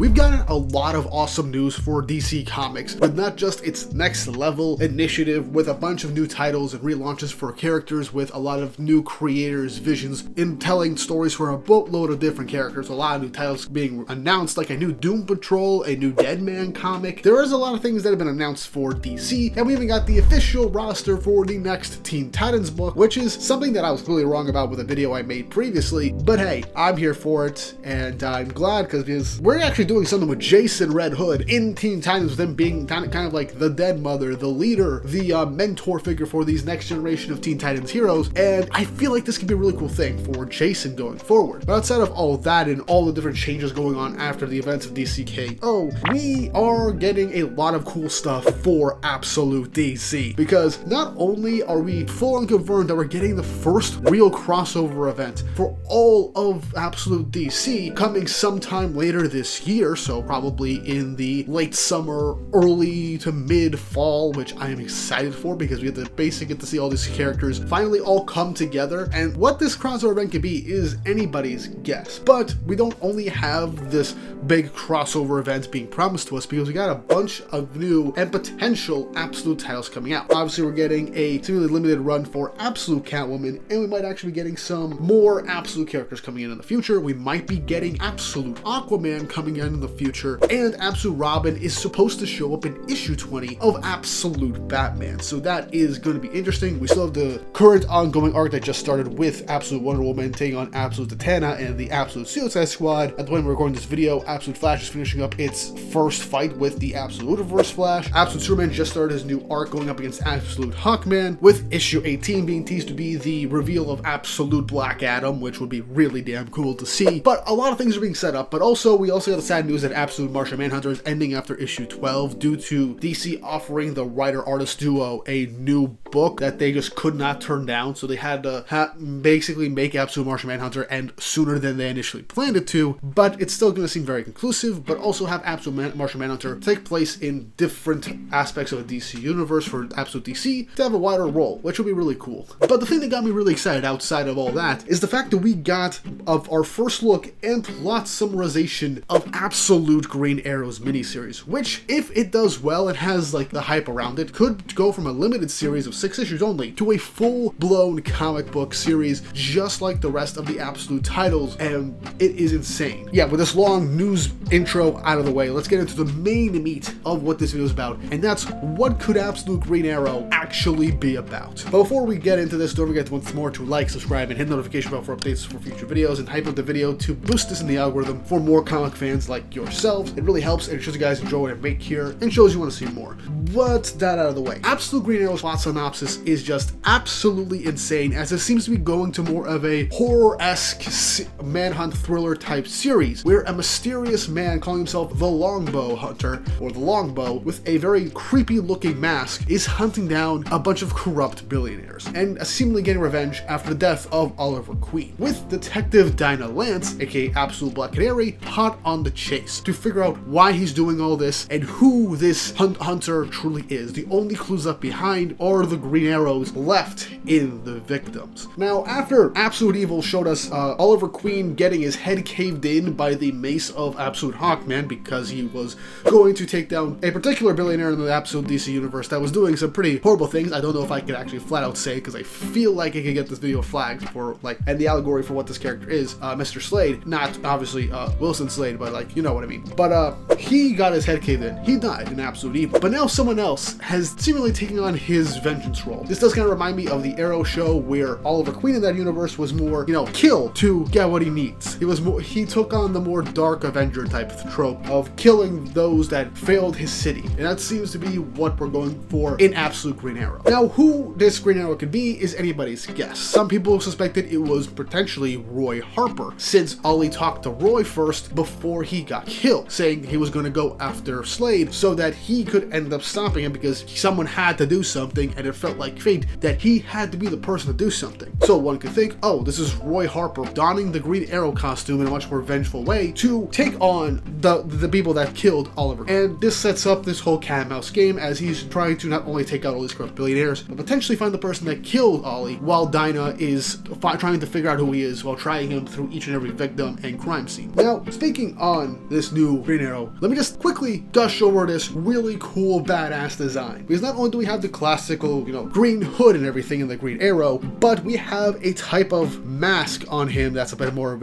We've gotten a lot of awesome news for DC Comics, with not just its next level initiative with a bunch of new titles and relaunches for characters with a lot of new creators' visions in telling stories for a boatload of different characters, a lot of new titles being announced like a new Doom Patrol, a new Deadman comic. There is a lot of things that have been announced for DC, and we even got the official roster for the next Teen Titans book, which is something that I was clearly wrong about with a video I made previously, but hey, I'm here for it, and I'm glad because we're actually doing something with Jason Red Hood in Teen Titans, with him being kind of like the dead mother, the leader, the mentor figure for these next generation of Teen Titans heroes, and I feel like this could be a really cool thing for Jason going forward. But outside of all of that and all the different changes going on after the events of DCKO, we are getting a lot of cool stuff for Absolute DC, because not only are we full on confirmed that we're getting the first real crossover event for all of Absolute DC coming sometime later this year, so probably in the late summer, early to mid fall, which I am excited for because we have to basically get to see all these characters finally all come together. And what this crossover event could be is anybody's guess. But we don't only have this big crossover event being promised to us, because we got a bunch of new and potential Absolute titles coming out. Obviously, we're getting a seemingly limited run for Absolute Catwoman, and we might actually be getting some more Absolute characters coming in the future. We might be getting Absolute Aquaman coming in the future, and Absolute Robin is supposed to show up in issue 20 of Absolute Batman, so that is going to be interesting. We still have the current ongoing arc that just started with Absolute Wonder Woman taking on Absolute Zatanna and the Absolute Suicide Squad. At the point we're recording this video, Absolute Flash is finishing up its first fight with the Absolute Universe Flash. Absolute Superman just started his new arc going up against Absolute Hawkman, with issue 18 being teased to be the reveal of Absolute Black Adam, which would be really damn cool to see. But a lot of things are being set up, but also we also got the sad news that Absolute Martian Manhunter is ending after issue 12 due to DC offering the writer-artist duo a new book that they just could not turn down, so they had to basically make Absolute Martian Manhunter end sooner than they initially planned it to. But it's still going to seem very conclusive, but also have Absolute Martian Manhunter take place in different aspects of a DC universe for Absolute DC to have a wider role, which would be really cool. But the thing that got me really excited outside of all that is the fact that we got of our first look and plot summarization of Absolute Green Arrow's miniseries, which, if it does well and has like the hype around it, could go from a limited series of 6 issues only to a full-blown comic book series just like the rest of the Absolute titles, and it is insane. Yeah, with this long news intro out of the way, let's get into the main meat of what this video is about, and that's what could Absolute Green Arrow actually be about. But before we get into this, don't forget once more to like, subscribe, and hit the notification bell for updates for future videos, and hype up the video to boost this in the algorithm for more comic fans like yourselves. It really helps, and it shows you guys enjoy what I make here, and shows you want to see more. But that out of the way, Absolute Green Arrow's plot synopsis is just absolutely insane, as it seems to be going to more of a horror-esque manhunt thriller type series, where a mysterious man calling himself the Longbow Hunter, or the Longbow, with a very creepy looking mask, is hunting down a bunch of corrupt billionaires, and seemingly getting revenge after the death of Oliver Queen, with Detective Dinah Lance, aka Absolute Black Canary, hot on the chase to figure out why he's doing all this and who this hunter truly is. The only clues left behind are the green arrows left in the victims. Now, after Absolute Evil showed us Oliver Queen getting his head caved in by the mace of Absolute Hawkman because he was going to take down a particular billionaire in the Absolute DC universe that was doing some pretty horrible things. I don't know if I could actually flat out say, because I feel like I could get this video flagged for like, and the allegory for what this character is, Mr. Slade, not obviously Wilson Slade, but like, you know what I mean. But he got his head caved in. He died in Absolute Evil. But now someone else has seemingly taken on his vengeance role. This does kind of remind me of the Arrow show, where Oliver Queen in that universe was more, you know, kill to get what he needs. He took on the more dark Avenger type trope of killing those that failed his city. And that seems to be what we're going for in Absolute Green Arrow. Now, who this Green Arrow could be is anybody's guess. Some people suspected it was potentially Roy Harper, since Ollie talked to Roy first before he got killed, saying he was going to go after Slade so that he could end up stopping him, because someone had to do something and it felt like fate that he had to be the person to do something. So one could think, oh, this is Roy Harper donning the Green Arrow costume in a much more vengeful way to take on the people that killed Oliver. And this sets up this whole cat and mouse game, as he's trying to not only take out all these corrupt billionaires, but potentially find the person that killed Ollie, while Dinah is trying to figure out who he is while trying him through each and every victim and crime scene. Now, speaking on on this new Green Arrow, let me just quickly gush over this really cool, badass design. Because not only do we have the classical, green hood and everything in the Green Arrow, but we have a type of mask on him that's a bit more,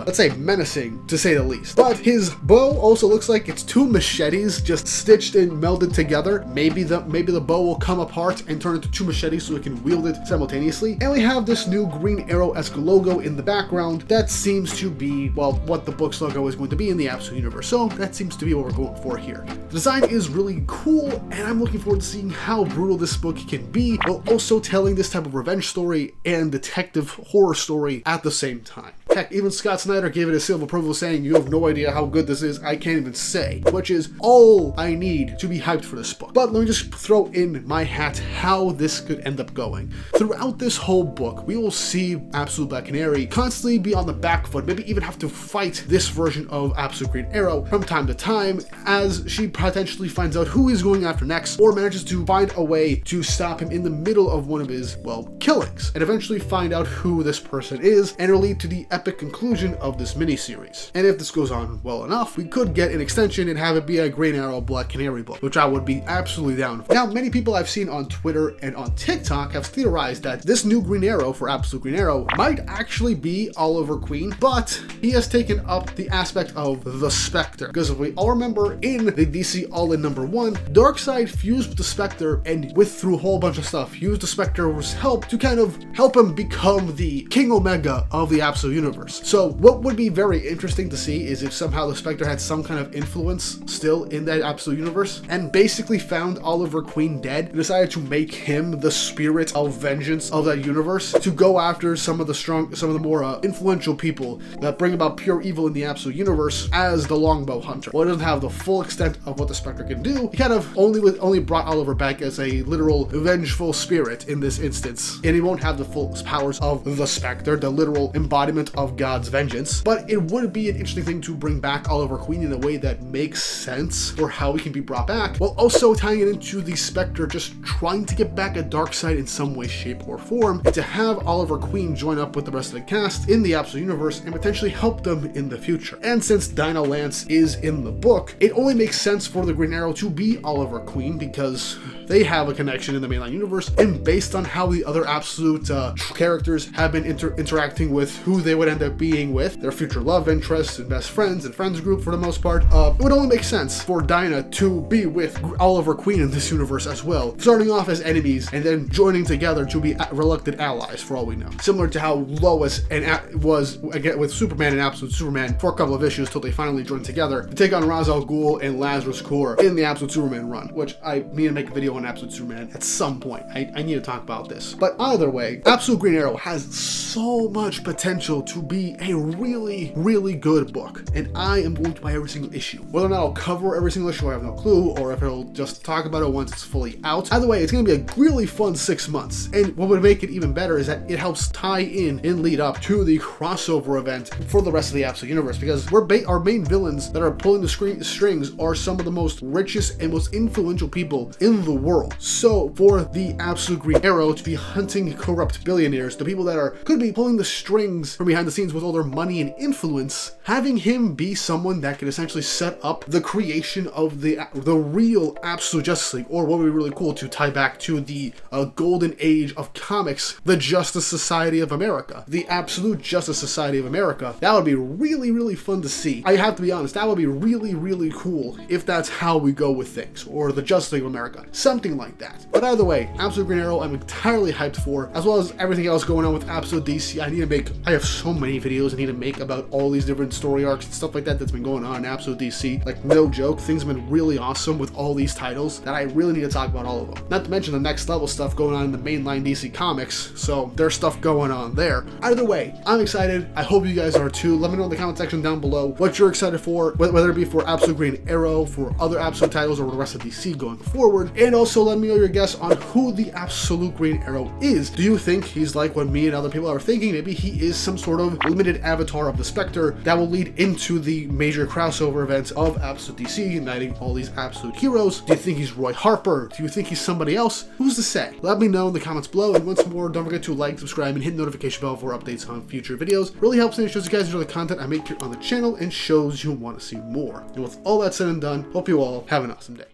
let's say, menacing, to say the least. But his bow also looks like it's two machetes just stitched and melded together. Maybe the bow will come apart and turn into two machetes so we can wield it simultaneously. And we have this new Green Arrow-esque logo in the background that seems to be, well, what the book's logo is going to be in the Absolute Universe. So that seems to be what we're going for here. The design is really cool, and I'm looking forward to seeing how brutal this book can be, while also telling this type of revenge story and detective horror story at the same time. Heck, even Scott Snyder gave it a seal of approval, saying, "You have no idea how good this is, I can't even say," which is all I need to be hyped for this book. But let me just throw in my hat how this could end up going. Throughout this whole book, we will see Absolute Black Canary constantly be on the back foot, maybe even have to fight this version of Absolute Green Arrow from time to time, as she potentially finds out who he's going after next, or manages to find a way to stop him in the middle of one of his, well, killings, and eventually find out who this person is, and it'll lead to the epic conclusion of this miniseries. And if this goes on well enough, we could get an extension and have it be a Green Arrow Black Canary book, which I would be absolutely down for. Now, many people I've seen on Twitter and on TikTok have theorized that this new Green Arrow for Absolute Green Arrow might actually be Oliver Queen, but he has taken up the aspect of the Spectre. Because if we all remember, in the DC All-In #1, Darkseid fused with the Spectre and through a whole bunch of stuff, used the Spectre's help to kind of help him become the King Omega of the Absolute Universe. So what would be very interesting to see is if somehow the Spectre had some kind of influence still in that Absolute Universe and basically found Oliver Queen dead and decided to make him the spirit of vengeance of that universe to go after some of the more influential people that bring about pure evil in the Absolute Universe as the Longbow Hunter. Well, it doesn't have the full extent of what the Spectre can do. He kind of only brought Oliver back as a literal vengeful spirit in this instance, and he won't have the full powers of the Spectre, the literal embodiment of God's vengeance. But it would be an interesting thing to bring back Oliver Queen in a way that makes sense for how he can be brought back, while also tying it into the Spectre just trying to get back at Darkseid in some way, shape, or form, and to have Oliver Queen join up with the rest of the cast in the Absolute Universe and potentially help them in the future. And since Dinah Lance is in the book, it only makes sense for the Green Arrow to be Oliver Queen because they have a connection in the mainline universe, and based on how the other Absolute characters have been interacting with who they would end up being with, their future love interests and best friends and friends group for the most part, it would only make sense for Dinah to be with Oliver Queen in this universe as well, starting off as enemies and then joining together to be reluctant allies for all we know. Similar to how Lois was again with Superman and Absolute Superman for a couple of issues till they finally joined together to take on Ra's al Ghul and Lazarus Core in the Absolute Superman run, which I need to make a video on Absolute Superman at some point. I need to talk about this. But either way, Absolute Green Arrow has so much potential to be a really, really good book, and I am going to buy every single issue. Whether or not I'll cover every single issue, I have no clue, or if it'll just talk about it once it's fully out. Either way, it's going to be a really fun 6 months, and what would make it even better is that it helps tie in and lead up to the crossover event for the rest of the Absolute Universe, because our main villains that are pulling the strings are some of the most richest and most influential people in the world. So for the Absolute Green Arrow to be hunting corrupt billionaires, the people that could be pulling the strings from behind the scenes with all their money and influence, having him be someone that could essentially set up the creation of the real Absolute Justice League, or what would be really cool to tie back to the golden age of comics, the Justice Society of America, the Absolute Justice Society of America. That would be really, really fun to see. I have to be honest, that would be really, really cool if that's how we go with things, or the Justice League of America, something like that. But either way, Absolute Green Arrow I'm entirely hyped for, as well as everything else going on with Absolute DC. I have so many videos I need to make about all these different story arcs and stuff like that that's been going on in Absolute DC. Like, no joke, things have been really awesome with all these titles that I really need to talk about all of them. Not to mention the next level stuff going on in the mainline DC comics, so there's stuff going on there. Either way, I'm excited. I hope you guys are too. Let me know in the comment section down below what you're excited for, whether it be for Absolute Green Arrow, for other Absolute titles, or the rest of DC going forward. And also let me know your guess on who the Absolute Green Arrow is. Do you think he's like what me and other people are thinking? Maybe he is some sort of limited avatar of the Spectre that will lead into the major crossover events of Absolute DC, uniting all these Absolute heroes? Do you think he's Roy Harper? Do you think he's somebody else? Who's to say? Let me know in the comments below, and once more, don't forget to like, subscribe, and hit the notification bell for updates on future videos. It really helps and it shows you guys enjoy the content I make here on the channel and shows you want to see more. And with all that said and done, hope you all have an awesome day.